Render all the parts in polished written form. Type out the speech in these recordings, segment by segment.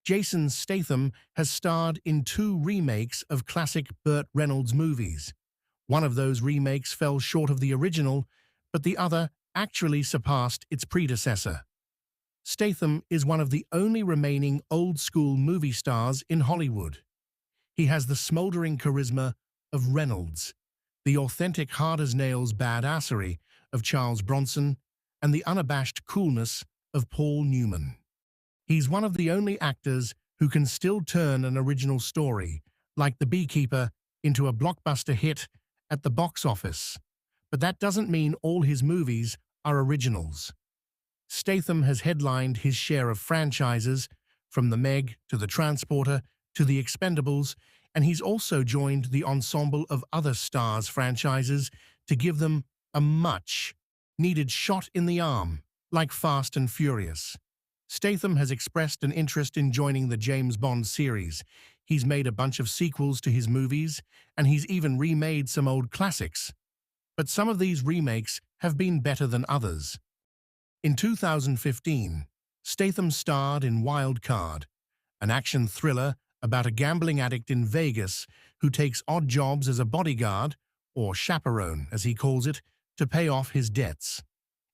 Jason Statham has starred in two remakes of classic Burt Reynolds movies. One of those remakes fell short of the original, but the other actually surpassed its predecessor. Statham is one of the only remaining old-school movie stars in Hollywood. He has the smoldering charisma of Reynolds, the authentic hard-as-nails badassery of Charles Bronson, and the unabashed coolness of Paul Newman. He's one of the only actors who can still turn an original story, like The Beekeeper, into a blockbuster hit at the box office. But that doesn't mean all his movies are originals. Statham has headlined his share of franchises, from The Meg to The Transporter to The Expendables, and he's also joined the ensemble of other stars' franchises to give them a much-needed shot in the arm, like Fast and Furious. Statham has expressed an interest in joining the James Bond series. He's made a bunch of sequels to his movies, and he's even remade some old classics. But some of these remakes have been better than others. In 2015, Statham starred in Wild Card, an action thriller about a gambling addict in Vegas who takes odd jobs as a bodyguard, or chaperone as he calls it, to pay off his debts.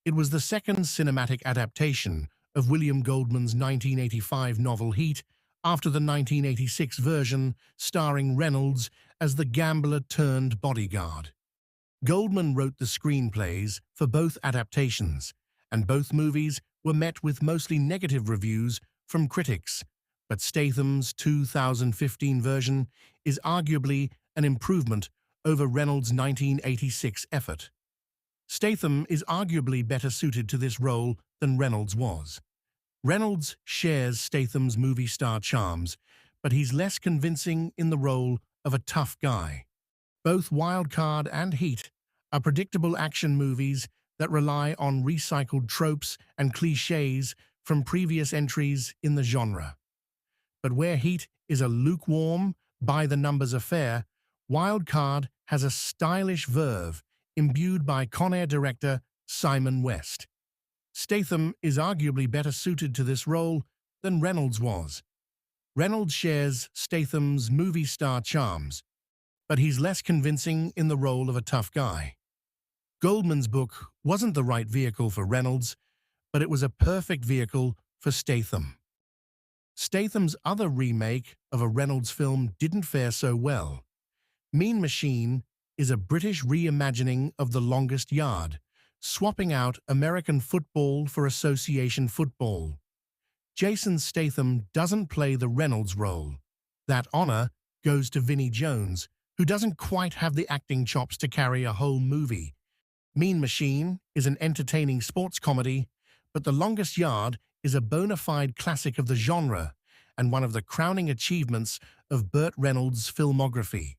It was the second cinematic adaptation of William Goldman's 1985 novel Heat, after the 1986 version starring Reynolds as the gambler-turned-bodyguard. Goldman wrote the screenplays for both adaptations, and both movies were met with mostly negative reviews from critics, but Statham's 2015 version is arguably an improvement over Reynolds' 1986 effort. Statham is arguably better suited to this role than Reynolds was. Reynolds shares Statham's movie star charms, but he's less convincing in the role of a tough guy. Both Wild Card and Heat are predictable action movies that rely on recycled tropes and cliches from previous entries in the genre. But where Heat is a lukewarm, by-the-numbers affair, Wild Card has a stylish verve imbued by Con Air director Simon West. Statham is arguably better suited to this role than Reynolds was. Reynolds shares Statham's movie star charms, but he's less convincing in the role of a tough guy. Goldman's book wasn't the right vehicle for Reynolds, but it was a perfect vehicle for Statham. Statham's other remake of a Reynolds film didn't fare so well. Mean Machine is a British reimagining of The Longest Yard, swapping out American football for association football. Jason Statham doesn't play the Reynolds role. That honor goes to Vinnie Jones, who doesn't quite have the acting chops to carry a whole movie. Mean Machine is an entertaining sports comedy, but The Longest Yard is a bona fide classic of the genre and one of the crowning achievements of Burt Reynolds' filmography.